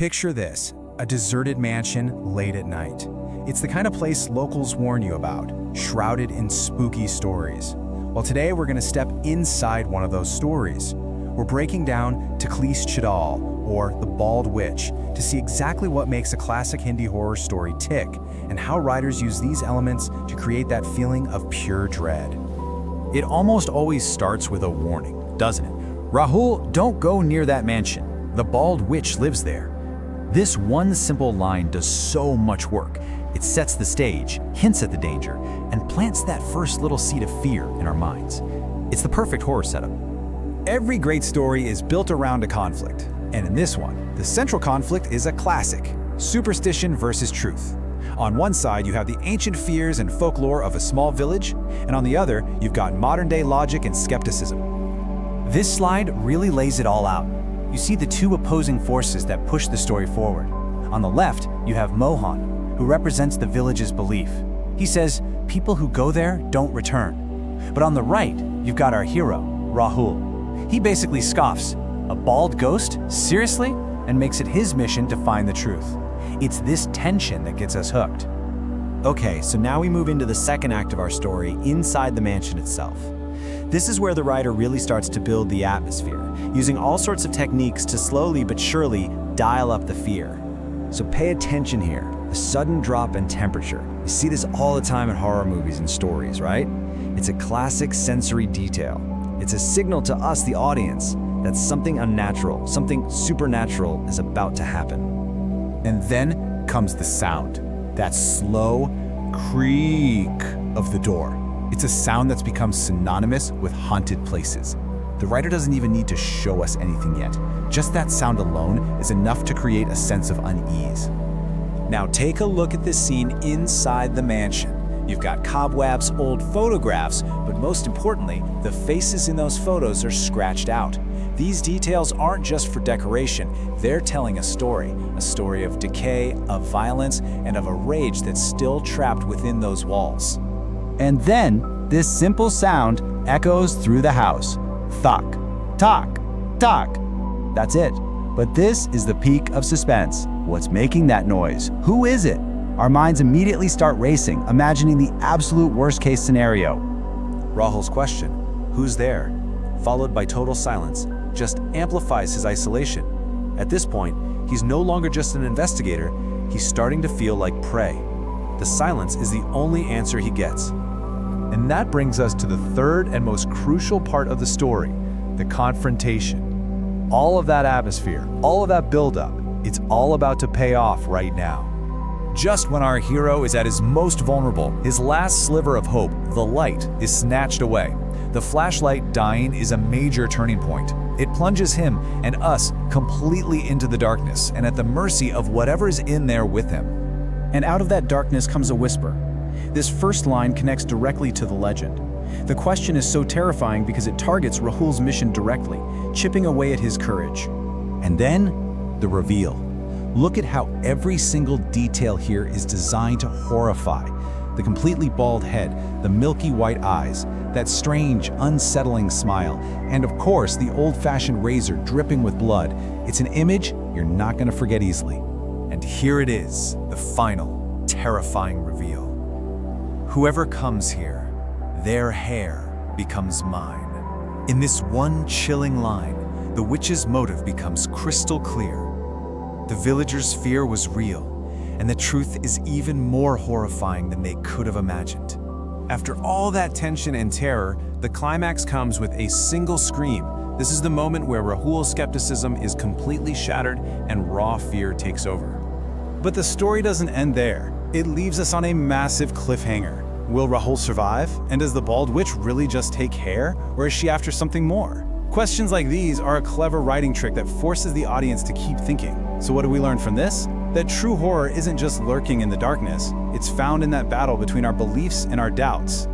Picture this, a deserted mansion late at night. It's the kind of place locals warn you about, shrouded in spooky stories. Well, today we're going to step inside one of those stories. We're breaking down Takli Chudail, or The Bald Witch, to see exactly what makes a classic Hindi horror story tick, and how writers use these elements to create that feeling of pure dread. It almost always starts with a warning, doesn't it? Rahul, don't go near that mansion. The Bald Witch lives there. This one simple line does so much work. It sets the stage, hints at the danger, and plants that first little seed of fear in our minds. It's the perfect horror setup. Every great story is built around a conflict, and in this one, the central conflict is a classic: superstition versus truth. On one side, you have the ancient fears and folklore of a small village, and on the other, you've got modern-day logic and skepticism. This slide really lays it all out. You see the two opposing forces that push the story forward. On the left, you have Mohan, who represents the village's belief. He says people who go there don't return. But on the right, you've got our hero, Rahul. He basically scoffs. A bald ghost? Seriously? And makes it his mission to find the truth. It's this tension that gets us hooked. Okay, so now we move into the second act of our story, inside the mansion itself. This is where the writer really starts to build the atmosphere, using all sorts of techniques to slowly but surely dial up the fear. So pay attention here, a sudden drop in temperature. You see this all the time in horror movies and stories, right? It's a classic sensory detail. It's a signal to us, the audience, that something unnatural, something supernatural is about to happen. And then comes the sound, that slow creak of the door. It's a sound that's become synonymous with haunted places. The writer doesn't even need to show us anything yet. Just that sound alone is enough to create a sense of unease. Now take a look at the scene inside the mansion. You've got cobwebs, old photographs, but most importantly, the faces in those photos are scratched out. These details aren't just for decoration, they're telling a story of decay, of violence, and of a rage that's still trapped within those walls. And then, this simple sound echoes through the house. Thok, tok, tok. That's it. But this is the peak of suspense. What's making that noise? Who is it? Our minds immediately start racing, imagining the absolute worst-case scenario. Rahul's question, "Who's there?" followed by total silence, just amplifies his isolation. At this point, he's no longer just an investigator, he's starting to feel like prey. The silence is the only answer he gets. And that brings us to the third and most crucial part of the story, the confrontation. All of that atmosphere, all of that buildup, it's all about to pay off right now. Just when our hero is at his most vulnerable, his last sliver of hope, the light, is snatched away. The flashlight dying is a major turning point. It plunges him and us completely into the darkness and at the mercy of whatever is in there with him. And out of that darkness comes a whisper. This first line connects directly to the legend. The question is so terrifying because it targets Rahul's mission directly, chipping away at his courage. And then, the reveal. Look at how every single detail here is designed to horrify. The completely bald head, the milky white eyes, that strange, unsettling smile, and of course, the old-fashioned razor dripping with blood. It's an image you're not going to forget easily. And here it is, the final, terrifying reveal. Whoever comes here, their hair becomes mine. In this one chilling line, the witch's motive becomes crystal clear. The villagers' fear was real, and the truth is even more horrifying than they could have imagined. After all that tension and terror, the climax comes with a single scream. This is the moment where Rahul's skepticism is completely shattered and raw fear takes over. But the story doesn't end there. It leaves us on a massive cliffhanger. Will Rahul survive? And does the Bald Witch really just take hair? Or is she after something more? Questions like these are a clever writing trick that forces the audience to keep thinking. So what do we learn from this? That true horror isn't just lurking in the darkness. It's found in that battle between our beliefs and our doubts.